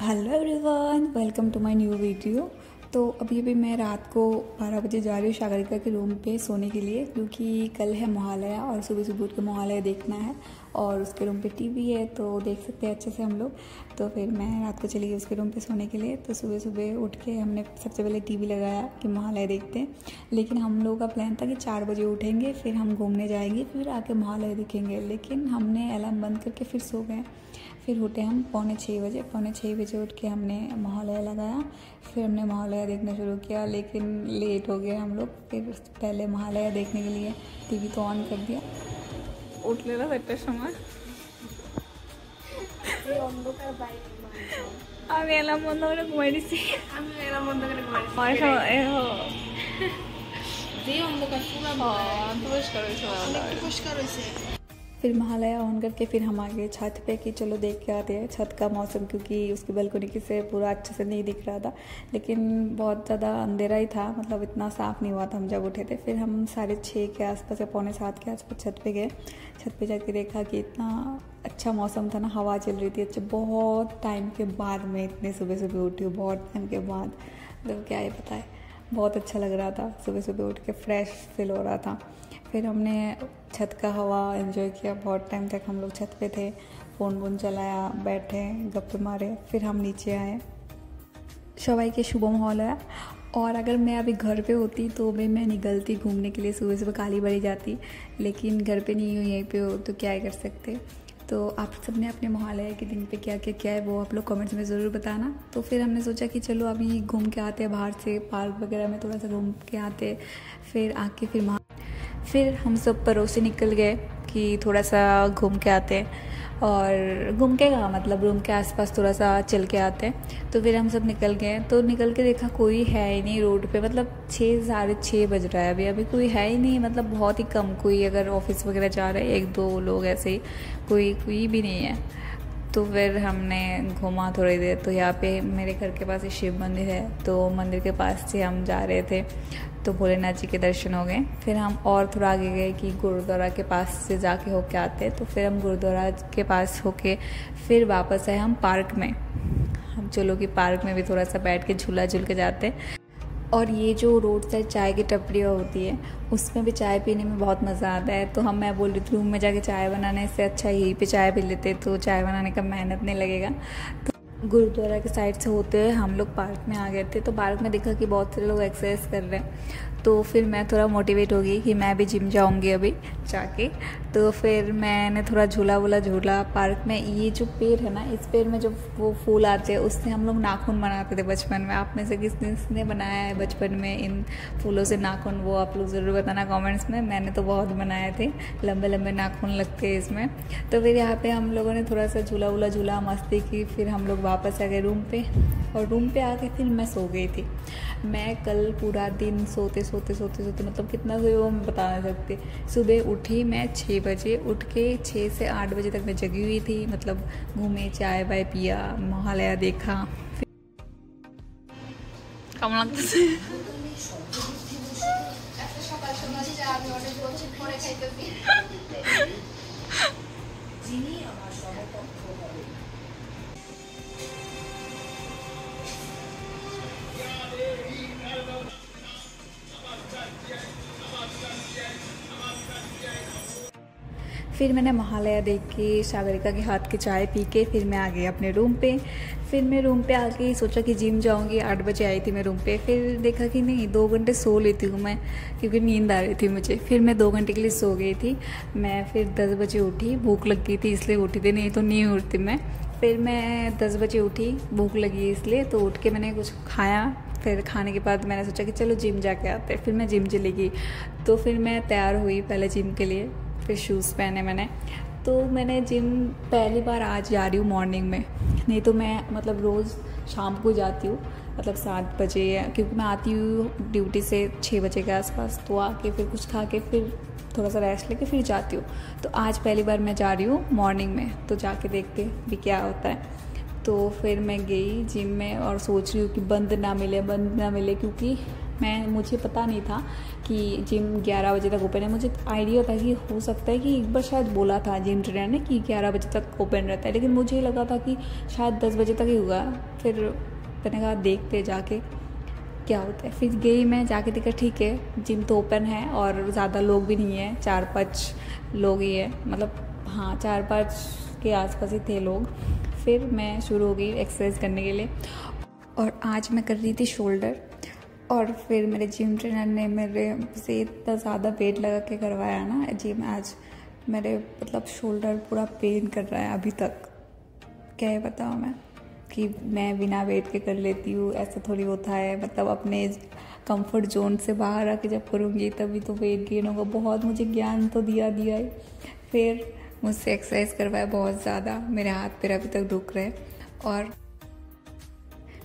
Hello everyone, welcome to my new video. तो अभी मैं रात को 12 बजे जा रही हूँ सागरिका के रूम पे सोने के लिए, क्योंकि कल है महालया और सुबह सुबह उठ के महालया देखना है और उसके रूम पे टीवी है तो देख सकते हैं अच्छे से हम लोग। तो फिर मैं रात को चली गई उसके रूम पे सोने के लिए। तो सुबह सुबह उठ के हमने सबसे पहले टीवी लगाया कि महालया देखते हैं, लेकिन हम लोगों का प्लान था कि 4 बजे उठेंगे, फिर हम घूमने जाएंगे, फिर आके महालया देखेंगे। लेकिन हमने अलार्म बंद करके फिर सो गए। फिर उठे हम पौने 6 बजे उठ के हमने महालया लगाया। फिर हमने महालया देखना शुरू किया, लेकिन लेट हो गए हम लोग। फिर पहले महालया देखने के लिए टीवी तो ऑन कर दिया। উঠলেলা 4টার সময় আমি এলাম বন্ধ করে ঘুমাই দিছি। फिर महालया ऑन करके फिर हम आ गए छत पे कि चलो देख के आते हैं छत का मौसम, क्योंकि उसकी बालकनी की से पूरा अच्छे से नहीं दिख रहा था, लेकिन बहुत ज़्यादा अंधेरा ही था, मतलब इतना साफ़ नहीं हुआ था हम जब उठे थे। फिर हम 6:30 के आसपास या पौने 7 के आसपास छत पे गए। छत पे जाके देखा कि इतना अच्छा मौसम था ना, हवा चल रही थी। अच्छा, बहुत टाइम के बाद मैं इतने सुबह सुबह उठी हूँ, बहुत टाइम के बाद, मतलब क्या ये पता है, बहुत अच्छा लग रहा था। सुबह सुबह उठ के फ्रेश फील हो रहा था। फिर हमने छत का हवा एंजॉय किया। बहुत टाइम तक हम लोग छत पे थे, फ़ोन वोन चलाया, बैठे गप्पे मारे। फिर हम नीचे आए। सवाई के शुभ माहौल है। और अगर मैं अभी घर पे होती तो भी मैं निकलती घूमने के लिए, सुबह सुबह काली बाड़ी जाती, लेकिन घर पे नहीं हूँ, यहीं पे हो तो क्या कर सकते। तो आप सबने अपने महालया के दिन पे क्या क्या किया है वो आप लोग कमेंट्स में ज़रूर बताना। तो फिर हमने सोचा कि चलो अभी घूम के आते हैं, बाहर से पार्क वगैरह में थोड़ा सा घूम के आते, फिर आके फिर हम सब पड़ोसी निकल गए कि थोड़ा सा घूम के आते हैं। और घूम के कहाँ, मतलब रूम के आसपास थोड़ा सा चल के आते हैं। तो फिर हम सब निकल गए। तो निकल के देखा कोई है ही नहीं रोड पे, मतलब 6-6:30 बज रहा है, अभी कोई है ही नहीं, मतलब बहुत ही कम, कोई अगर ऑफिस वगैरह जा रहे हैं 1-2 लोग, ऐसे ही कोई भी नहीं है। तो फिर हमने घूमा थोड़ी देर। तो यहाँ पे मेरे घर के पास एक शिव मंदिर है, तो मंदिर के पास से हम जा रहे थे, तो भोलेनाथ जी के दर्शन हो गए। फिर हम और थोड़ा आगे गए कि गुरुद्वारा के पास से जाके होके आते। तो फिर हम गुरुद्वारा के पास होके फिर वापस आए हम पार्क में। हम चलो कि पार्क में भी थोड़ा सा बैठ के झूला झूल के जाते। और ये जो रोड साइड चाय की टपरियाँ होती है, उसमें भी चाय पीने में बहुत मज़ा आता है। तो मैं बोल रही थी रूम में जाके चाय बनाने से अच्छा यहीं पे चाय पी लेते, तो चाय बनाने का मेहनत नहीं लगेगा। तो गुरुद्वारा के साइड से होते हुए हम लोग पार्क में आ गए थे। तो पार्क में देखा कि बहुत सारे लोग एक्सरसाइज कर रहे हैं, तो फिर मैं थोड़ा मोटिवेट हो गई कि मैं भी जिम जाऊंगी अभी जाके। तो फिर मैंने थोड़ा झूला पार्क में। ये जो पेड़ है ना, इस पेड़ में जो वो फूल आते हैं, उससे हम लोग नाखून बनाते थे बचपन में। आप में से किसने बनाया है बचपन में इन फूलों से नाखून, वो आप लोग ज़रूर बताना कमेंट्स में। मैंने तो बहुत बनाए थे, लंबे लंबे नाखून लगते हैं इसमें। तो फिर यहाँ पे हम लोगों ने थोड़ा सा झूला मस्ती की। फिर हम लोग वापस आ गए रूम पे, और रूम पे आके फिर मैं सो गई थी। मैं कल पूरा दिन सोते मतलब कितना सोई वो मैं बता नहीं सकती। सुबह उठी मैं 6 बजे, उठ के 6 से 8 बजे तक मैं जगी हुई थी, मतलब घूमे, चाय वाय पिया, महालया देखा। কেমন লাগতেছে? फिर मैंने महालया देख के सागरिका के हाथ की चाय पी के फिर मैं आ गई अपने रूम पे। फिर मैं रूम पे आके सोचा कि जिम जाऊंगी। 8 बजे आई थी मैं रूम पे। फिर देखा कि नहीं, 2 घंटे सो लेती हूँ मैं, क्योंकि नींद आ रही थी मुझे। फिर मैं 2 घंटे के लिए सो गई थी। मैं फिर 10 बजे उठी, भूख लग गई थी इसलिए उठी थी, नहीं तो नहीं उठती मैं। फिर मैं 10 बजे उठी, भूख लगी इसलिए, तो उठ के मैंने कुछ खाया। फिर खाने के बाद मैंने सोचा कि चलो जिम जाके आते हैं। फिर मैं जिम चली गई। तो फिर मैं तैयार हुई पहले जिम के लिए, फिर शूज़ पहने मैंने। तो मैंने जिम पहली बार आज जा रही हूँ मॉर्निंग में, नहीं तो मैं मतलब रोज़ शाम को जाती हूँ, मतलब 7 बजे, क्योंकि मैं आती हूँ ड्यूटी से 6 बजे के आसपास। तो आके फिर कुछ खा के फिर थोड़ा सा रेस्ट लेके फिर जाती हूँ। तो आज पहली बार मैं जा रही हूँ मॉर्निंग में, तो जाके देखते भी क्या होता है। तो फिर मैं गई जिम में और सोच रही हूँ कि बंद ना मिले, क्योंकि मुझे पता नहीं था कि जिम 11 बजे तक ओपन है। मुझे आइडिया था कि हो सकता है कि एक बार शायद बोला था जिम ट्रेनर ने कि 11 बजे तक ओपन रहता है, लेकिन मुझे लगा था कि शायद 10 बजे तक ही होगा। फिर मैंने कहा देखते जाके क्या होता है। फिर गई मैं, जाके देखा ठीक है जिम तो ओपन है और ज़्यादा लोग भी नहीं है, 4-5 लोग ही है, मतलब हाँ 4-5 के आसपास ही थे लोग। फिर मैं शुरू हो गई एक्सरसाइज करने के लिए और आज मैं कर रही थी शोल्डर। और फिर मेरे जिम ट्रेनर ने मेरे से इतना ज़्यादा वेट लगा के करवाया ना जिम, आज मेरे मतलब शोल्डर पूरा पेन कर रहा है अभी तक। क्या है बताऊँ मैं कि मैं बिना वेट के कर लेती हूँ, ऐसा थोड़ी होता है। मतलब अपने कंफर्ट जोन से बाहर आके जब करूँगी तभी तो वेट गेन होगा। बहुत मुझे ज्ञान तो दिया है। फिर मुझसे एक्सरसाइज करवाया बहुत ज़्यादा, मेरे हाथ पैर अभी तक दुख रहे। और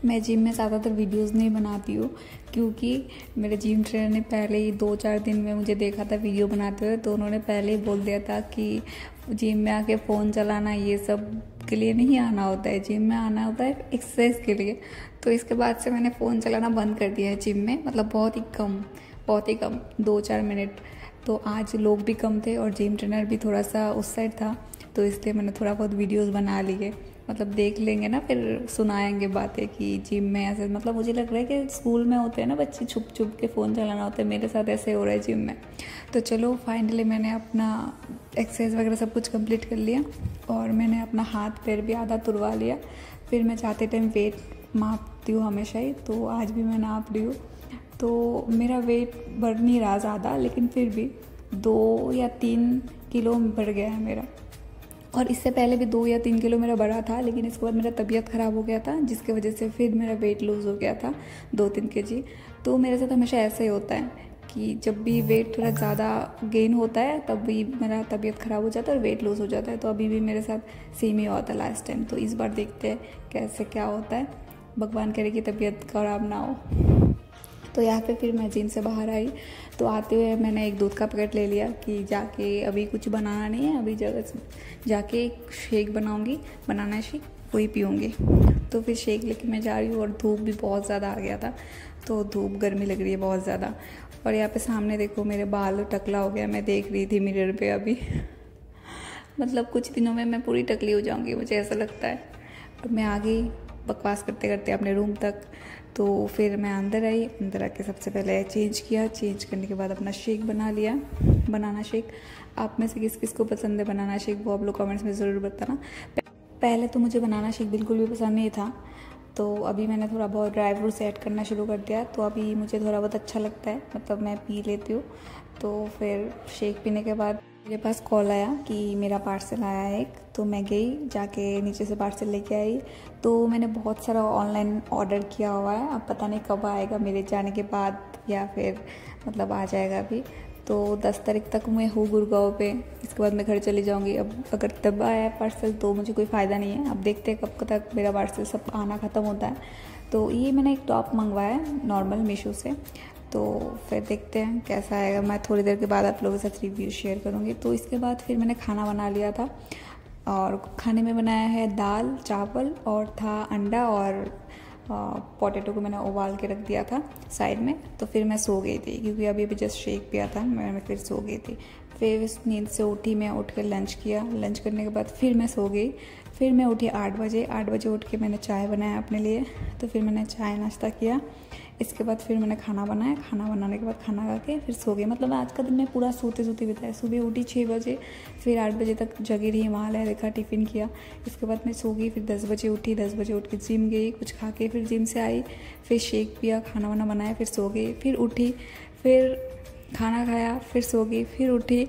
मैं जिम में ज़्यादातर वीडियोस नहीं बनाती हूँ क्योंकि मेरे जिम ट्रेनर ने पहले ही 2-4 दिन में मुझे देखा था वीडियो बनाते हुए, तो उन्होंने पहले ही बोल दिया था कि जिम में आके फ़ोन चलाना ये सब के लिए नहीं आना होता है, जिम में आना होता है एक्सरसाइज के लिए। तो इसके बाद से मैंने फ़ोन चलाना बंद कर दिया है जिम में, मतलब बहुत ही कम 2-4 मिनट। तो आज लोग भी कम थे और जिम ट्रेनर भी थोड़ा सा उस साइड था, तो इसलिए मैंने थोड़ा बहुत वीडियोस बना लिए। मतलब देख लेंगे ना, फिर सुनाएंगे बातें कि जिम में ऐसे, मतलब मुझे लग रहा है कि स्कूल में होते हैं ना बच्चे छुप के फ़ोन चलाना होता है, मेरे साथ ऐसे हो रहा है जिम में। तो चलो फाइनली मैंने अपना एक्सरसाइज वगैरह सब कुछ कंप्लीट कर लिया और मैंने अपना हाथ पैर भी आधा तुड़वा लिया। फिर मैं जाते टाइम वेट मापती हूँ हमेशा ही, तो आज भी मैं नाप रही हूँ। तो मेरा वेट बढ़ नहीं रहा ज़्यादा, लेकिन फिर भी 2 या 3 किलो बढ़ गया है मेरा। और इससे पहले भी 2 या 3 किलो मेरा बढ़ा था, लेकिन इसके बाद मेरा तबीयत ख़राब हो गया था, जिसकी वजह से फिर मेरा वेट लूज़ हो गया था 2-3 kg। तो मेरे साथ हमेशा ऐसा ही होता है कि जब भी वेट थोड़ा ज़्यादा गेन होता है तब भी मेरा तबीयत ख़राब हो जाता है और वेट लूज़ हो जाता है। तो अभी भी मेरे साथ सेम ही हुआ था लास्ट टाइम। तो इस बार देखते हैं कैसे क्या होता है, भगवान करे कि तबीयत ख़राब ना हो। तो यहाँ पे फिर मैं जिम से बाहर आई, तो आते हुए मैंने एक दूध का पैकेट ले लिया कि जाके अभी कुछ बनाना नहीं है, अभी जाके एक शेक बनाऊंगी, बनाना शेक वही पीऊँगी। तो फिर शेक लेके मैं जा रही हूँ और धूप भी बहुत ज़्यादा आ गया था, तो धूप गर्मी लग रही है बहुत ज़्यादा। और यहाँ पे सामने देखो मेरे बाल टकला हो गया, मैं देख रही थी मिरर पे अभी मतलब कुछ दिनों में मैं पूरी टकली हो जाऊँगी, मुझे ऐसा लगता है। और मैं आ गई बकवास करते करते अपने रूम तक। तो फिर मैं अंदर आई, अंदर आके सबसे पहले चेंज किया, चेंज करने के बाद अपना शेक बना लिया, बनाना शेक। आप में से किस किस को पसंद है बनाना शेक, वो आप लोग कमेंट्स में ज़रूर बताना। पहले तो मुझे बनाना शेक बिल्कुल भी पसंद नहीं था, तो अभी मैंने थोड़ा बहुत ड्राई फ्रूट्स ऐड करना शुरू कर दिया, तो अभी मुझे थोड़ा बहुत अच्छा लगता है, मतलब मैं पी लेती हूँ। तो फिर शेक पीने के बाद मेरे पास कॉल आया कि मेरा पार्सल आया है एक, तो मैं गई, जाके नीचे से पार्सल लेके आई। तो मैंने बहुत सारा ऑनलाइन ऑर्डर किया हुआ है, अब पता नहीं कब आएगा, मेरे जाने के बाद या फिर मतलब आ जाएगा अभी। तो 10 तारीख तक मैं हूँ गुड़गांव पे, इसके बाद मैं घर चली जाऊँगी। अब अगर तब आया पार्सल तो मुझे कोई फ़ायदा नहीं है, अब देखते हैं कब तक मेरा पार्सल सब आना ख़त्म होता है। तो ये मैंने एक टॉप मंगवाया है नॉर्मल मीशो से, तो फिर देखते हैं कैसा आएगा। मैं थोड़ी देर के बाद आप लोगों के साथ रिव्यू शेयर करूँगी। तो इसके बाद फिर मैंने खाना बना लिया था, और खाने में बनाया है दाल चावल और था अंडा, और पोटैटो को मैंने उबाल के रख दिया था साइड में। तो फिर मैं सो गई थी क्योंकि अभी जस्ट शेक पिया था मैं फिर सो गई थी। फिर इस नींद से उठी, मैं उठ कर लंच किया, लंच करने के बाद फिर मैं सो गई। फिर मैं उठी 8 बजे उठ के मैंने चाय बनाया अपने लिए, तो फिर मैंने चाय नाश्ता किया। इसके बाद फिर मैंने खाना बनाया, खाना बनाने के बाद खाना खा के फिर सो गई। मतलब आज का दिन मैं पूरा सोते बिताया। सुबह उठी 6 बजे, फिर 8 बजे तक जगी रही, हिमालय देखा, टिफ़िन किया। इसके बाद मैं सो गई, फिर 10 बजे उठी, 10 बजे उठ के जिम गई, कुछ खा के फिर जिम से आई, फिर शेक पिया, खाना वाना बनाया, फिर सो गई, फिर उठी, फिर खाना खाया, फिर सो गई, फिर उठी,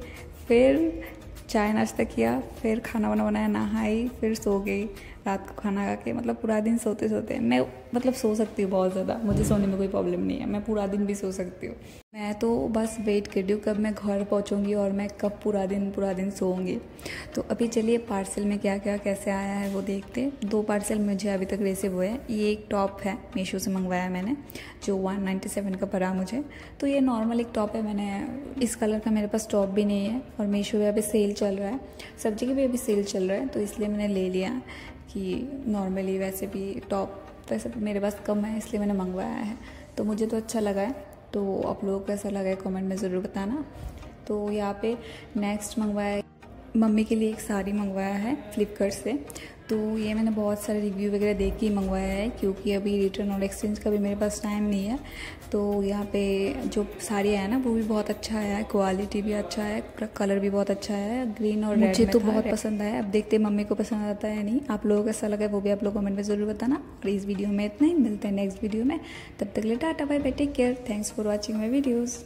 फिर चाय नाश्ता किया, फिर खाना वाना बनाया, नहाई, फिर सो गई रात को खाना खा के। मतलब पूरा दिन सोते मैं मतलब सो सकती हूँ बहुत ज़्यादा, मुझे सोने में कोई प्रॉब्लम नहीं है, मैं पूरा दिन भी सो सकती हूँ। मैं तो बस वेट कर रही हूँ कब मैं घर पहुँचूँगी और मैं कब पूरा दिन सोऊंगी। तो अभी चलिए पार्सल में क्या क्या कैसे आया है वो देखते हैं। 2 पार्सल मुझे अभी तक रिसीव हुए हैं। ये एक टॉप है, मीशो से मंगवाया मैंने, जो 197 का पड़ा मुझे। तो ये नॉर्मल एक टॉप है, मैंने इस कलर का मेरे पास टॉप भी नहीं है, और मीशो पे अभी सेल चल रहा है, सब जगह भी अभी सेल चल रहा है, तो इसलिए मैंने ले लिया कि नॉर्मली वैसे भी टॉप वैसे मेरे पास कम है, इसलिए मैंने मंगवाया है। तो मुझे तो अच्छा लगा है। तो आप लोगों को कैसा लगा कमेंट में ज़रूर बताना। तो यहाँ पे नेक्स्ट मंगवाया, मम्मी के लिए एक साड़ी मंगवाया है फ्लिपकार्ट से। तो ये मैंने बहुत सारे रिव्यू वगैरह देख के मंगवाया है, क्योंकि अभी रिटर्न और एक्सचेंज का भी मेरे पास टाइम नहीं है। तो यहाँ पे जो साड़ी आया ना वो भी बहुत अच्छा आया है, क्वालिटी भी अच्छा है, कलर भी बहुत अच्छा है, ग्रीन और रेड। मुझे तो बहुत पसंद आया। अब देखते हैं मम्मी को पसंद आता है या नहीं। आप लोगों को कैसा लगा वो भी आप लोग कमेंट में ज़रूर बताना। और इस वीडियो में इतना ही, मिलते हैं नेक्स्ट वीडियो में। तब तक के लिए टाटा bye bye, take care, thanks for watching my videos.